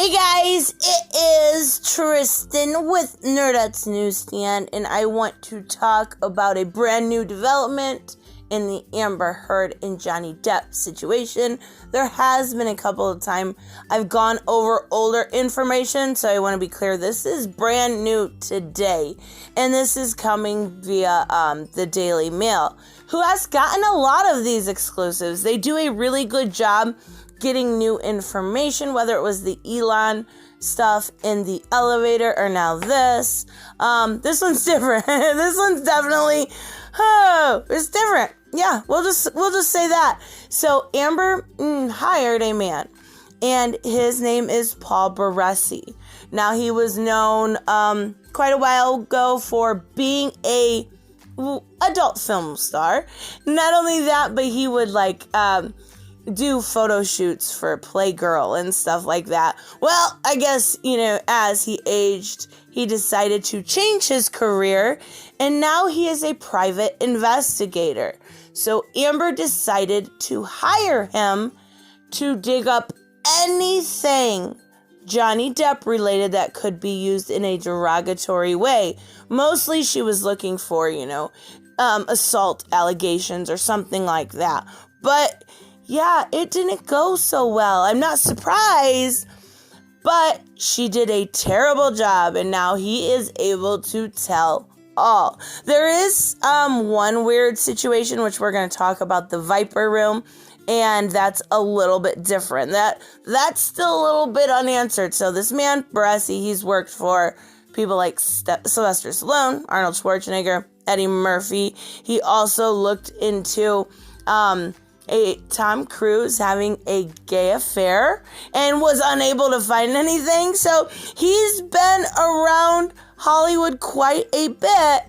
Hey guys, it is Tristan with Nerdettes Newsstand, and I want to talk about a brand new development in the Amber Heard and Johnny Depp situation. There has been a couple of times I've gone over older information, so I want to be clear, this is brand new today, and this is coming via the Daily Mail, who has gotten a lot of these exclusives. They do a really good job getting new information, whether it was the Elon stuff in the elevator or now this. This one's different. This one's definitely, it's different. Yeah, we'll just say that. So Amber hired a man, and his name is Paul Baresi. Now, he was known quite a while ago for being a adult film star. Not only that, but he would do photo shoots for Playgirl and stuff like that. Well, I guess, as he aged, he decided to change his career, and now he is a private investigator. So Amber decided to hire him to dig up anything Johnny Depp related that could be used in a derogatory way. Mostly she was looking for, assault allegations or something like that. But yeah, it didn't go so well. I'm not surprised, but she did a terrible job, and now he is able to tell all. There is one weird situation, which we're going to talk about, the Viper Room, and that's a little bit different. That's still a little bit unanswered. So this man, Baresi, he's worked for people like Sylvester Stallone, Arnold Schwarzenegger, Eddie Murphy. He also looked into Tom Cruise having a gay affair and was unable to find anything. So he's been around Hollywood quite a bit,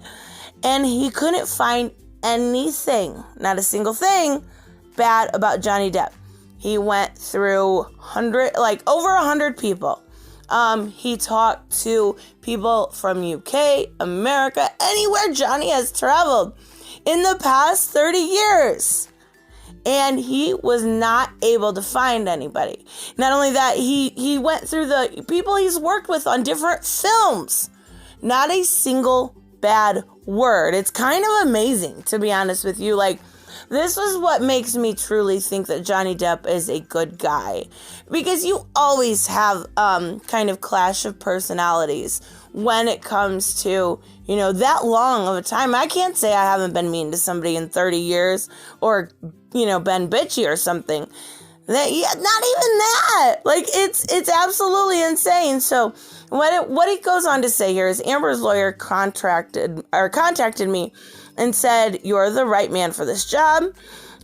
and he couldn't find anything, not a single thing bad about Johnny Depp. He went through over 100 people. He talked to people from UK, America, anywhere Johnny has traveled in the past 30 years. And he was not able to find anybody. Not only that, he went through the people he's worked with on different films. Not a single bad word. It's kind of amazing, to be honest with you. This is what makes me truly think that Johnny Depp is a good guy. Because you always have kind of clash of personalities when it comes to, that long of a time. I can't say I haven't been mean to somebody in 30 years or, been bitchy or something. Not even that. It's absolutely insane. So what he goes on to say here is Amber's lawyer contacted me and said, "You're the right man for this job."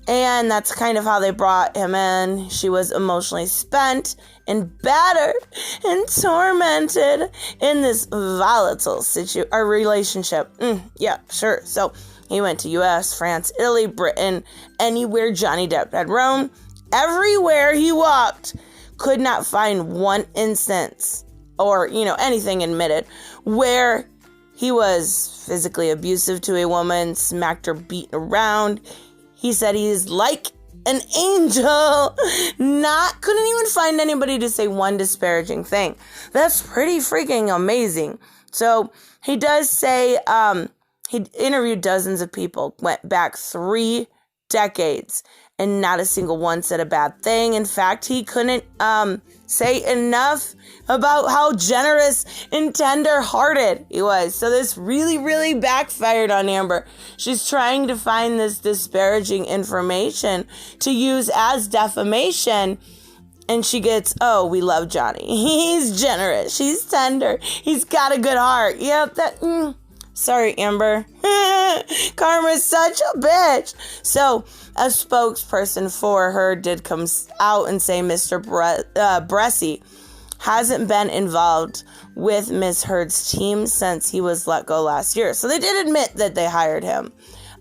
And that's kind of how they brought him in. She was emotionally spent and battered and tormented in this volatile relationship. Yeah, sure. So he went to U.S., France, Italy, Britain, anywhere Johnny Depp had roamed. Everywhere he walked, could not find one instance or, anything admitted where he was physically abusive to a woman, smacked her, beaten around. He said he's like an angel. Couldn't even find anybody to say one disparaging thing. That's pretty freaking amazing. So he does say he interviewed dozens of people, went back 3 decades, and not a single one said a bad thing. In fact, he couldn't say enough about how generous and tender-hearted he was. So this really, really backfired on Amber. She's trying to find this disparaging information to use as defamation, and she gets, "Oh, we love Johnny. He's generous. He's tender. He's got a good heart." Yep, sorry, Amber. Karma's such a bitch. So a spokesperson for her did come out and say Mr. Baresi hasn't been involved with Ms. Heard's team since he was let go last year. So they did admit that they hired him.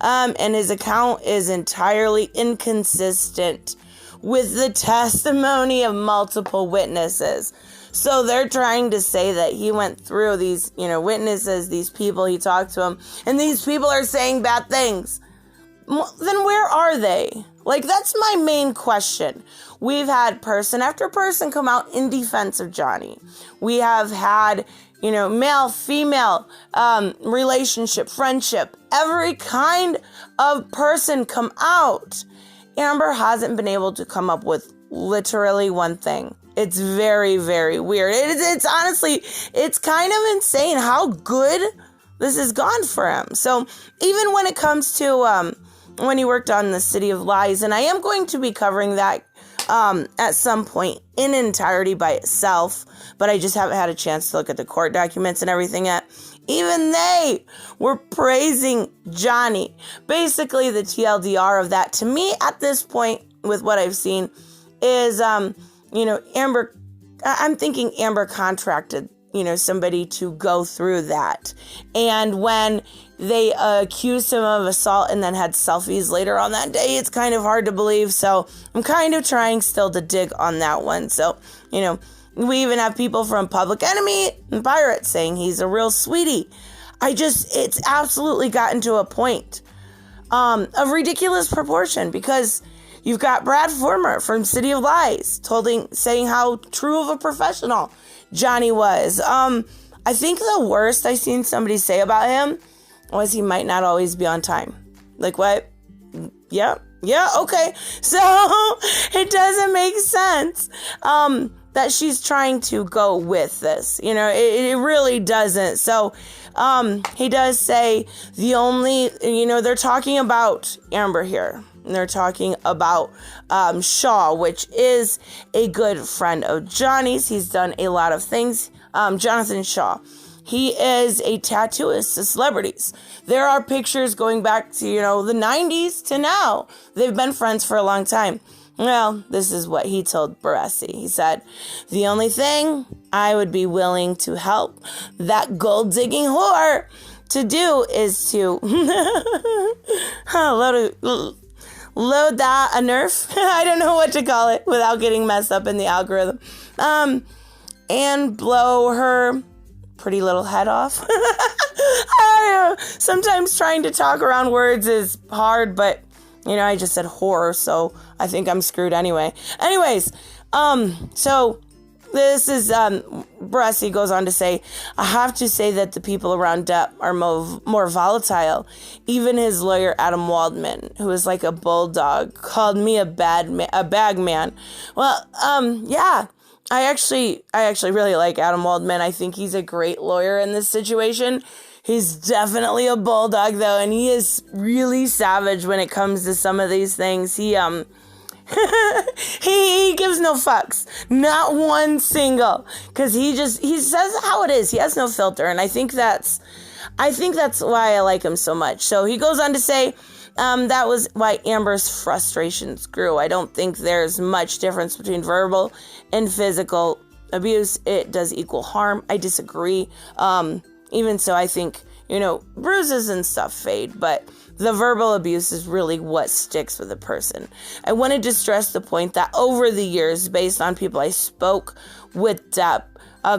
And his account is entirely inconsistent with the testimony of multiple witnesses. So they're trying to say that he went through these, witnesses, these people, he talked to them, and these people are saying bad things. Then where are they? Like, that's my main question. We've had person after person come out in defense of Johnny. We have had, male, female, relationship, friendship, every kind of person come out. Amber hasn't been able to come up with literally one thing. It's very, very weird. It's honestly, it's kind of insane how good this has gone for him. So even when it comes to when he worked on the City of Lies, and I am going to be covering that at some point in entirety by itself, but I just haven't had a chance to look at the court documents and everything yet. Even they were praising Johnny. Basically, the TLDR of that to me at this point, with what I've seen, is, Amber, I'm thinking Amber contracted, somebody to go through that. And when they accused him of assault and then had selfies later on that day, it's kind of hard to believe. So I'm kind of trying still to dig on that one. So, we even have people from Public Enemy and Pirates saying he's a real sweetie. It's absolutely gotten to a point of ridiculous proportion, because you've got Brad Former from City of Lies saying how true of a professional Johnny was. I think the worst I seen somebody say about him was he might not always be on time. Like, what? Yeah, okay. So it doesn't make sense that she's trying to go with this. It really doesn't. So he does say the only, they're talking about Amber here. And they're talking about Shaw, which is a good friend of Johnny's. He's done a lot of things. Jonathan Shaw. He is a tattooist to celebrities. There are pictures going back to, the 90s to now. They've been friends for a long time. Well, this is what he told Barassi. He said, the only thing I would be willing to help that gold-digging whore to do is to load that a nerf. I don't know what to call it without getting messed up in the algorithm. And blow her pretty little head off. Sometimes trying to talk around words is hard, but I just said whore, so I think I'm screwed anyway. Anyways, so this is, Barassi goes on to say, I have to say that the people around Depp are more volatile. Even his lawyer, Adam Waldman, who is like a bulldog, called me a bag man. Well, yeah, I actually really like Adam Waldman. I think he's a great lawyer in this situation. He's definitely a bulldog, though, and he is really savage when it comes to some of these things. He he gives no fucks, not one single, because he says how it is. He has no filter, and I think that's why I like him so much. So he goes on to say, that was why Amber's frustrations grew. I don't think there's much difference between verbal and physical abuse. It does equal harm. I disagree. Even so, I think, bruises and stuff fade, but the verbal abuse is really what sticks with a person. I wanted to stress the point that over the years, based on people I spoke with Depp,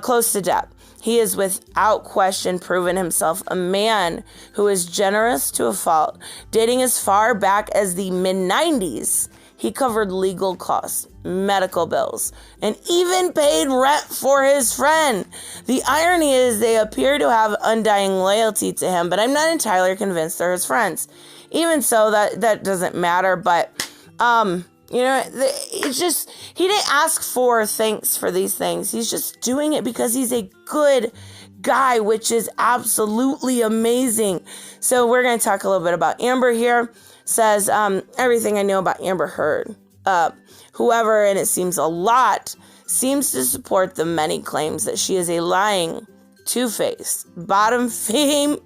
close to Depp, he is without question proven himself a man who is generous to a fault. Dating as far back as the mid-90s, he covered legal costs, medical bills, and even paid rent for his friend. The irony is they appear to have undying loyalty to him, but I'm not entirely convinced they're his friends. Even so, that doesn't matter, but, it's just, he didn't ask for thanks for these things. He's just doing it because he's a good guy, which is absolutely amazing. So we're going to talk a little bit about Amber here. Says, everything I know about Amber Heard. Whoever, and it seems a lot, seems to support the many claims that she is a lying, two-faced, bottom-feeding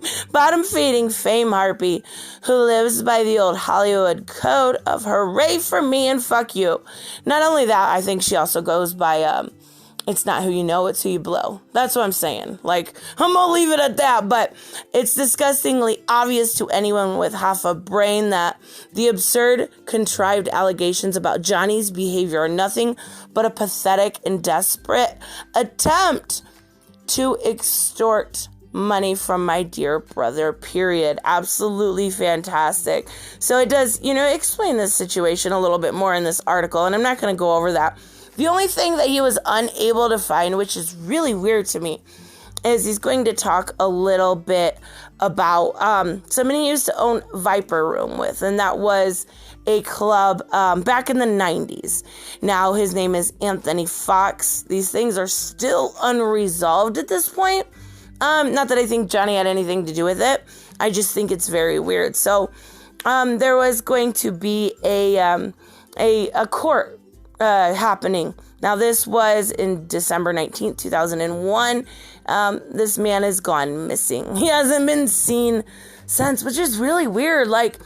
fame harpy who lives by the old Hollywood code of hooray for me and fuck you. Not only that, I think she also goes by, it's not who you know, it's who you blow. That's what I'm saying. Like, I'm gonna leave it at that, but it's disgustingly obvious to anyone with half a brain that the absurd, contrived allegations about Johnny's behavior are nothing but a pathetic and desperate attempt to extort money from my dear brother, period. Absolutely fantastic. So it does, explain this situation a little bit more in this article, and I'm not going to go over that. The only thing that he was unable to find, which is really weird to me, is he's going to talk a little bit about somebody he used to own Viper Room with, and that was a club back in the 90s. Now his name is Anthony Fox. These things are still unresolved at this point. Not that I think Johnny had anything to do with it. I just think it's very weird. So there was going to be a court happening. Now this was in December 19th, 2001. This man has gone missing. He hasn't been seen since, which is really weird. Like,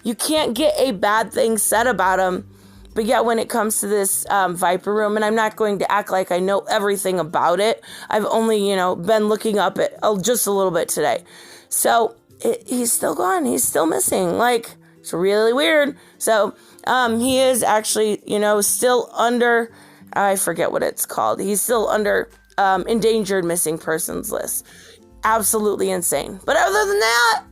you can't get a bad thing said about him. But yet when it comes to this Viper Room, and I'm not going to act like I know everything about it. I've only, been looking up it just a little bit today. So he's still gone. He's still missing. Like, it's really weird. So he is actually, still under, I forget what it's called. He's still under endangered missing persons list. Absolutely insane. But other than that,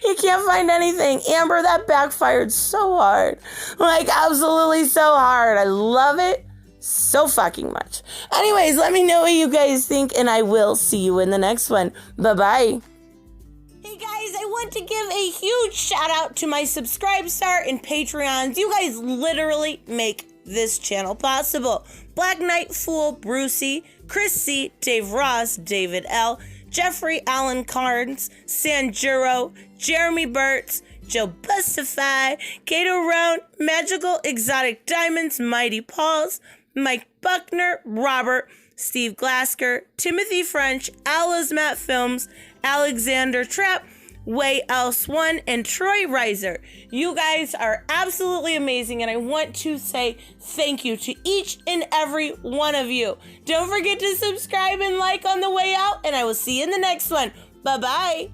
he can't find anything. Amber, that backfired so hard. Like, absolutely so hard. I love it so fucking much. Anyways, let me know what you guys think, and I will see you in the next one. Bye-bye. Hey guys, I want to give a huge shout out to my Subscribestar and Patreons. You guys literally make this channel possible. Black Knight Fool, Brucey, Chris C, Dave Ross, David L, Jeffrey Allen Carnes, Sanjuro, Jeremy Burtz, Joe Bustify, Kato Roan, Magical Exotic Diamonds, Mighty Pauls, Mike Buckner, Robert, Steve Glasker, Timothy French, Alice Matt Films, Alexander Trapp, Way Else One, and Troy Reiser. You guys are absolutely amazing, and I want to say thank you to each and every one of you. Don't forget to subscribe and like on the way out, and I will see you in the next one. Bye-bye.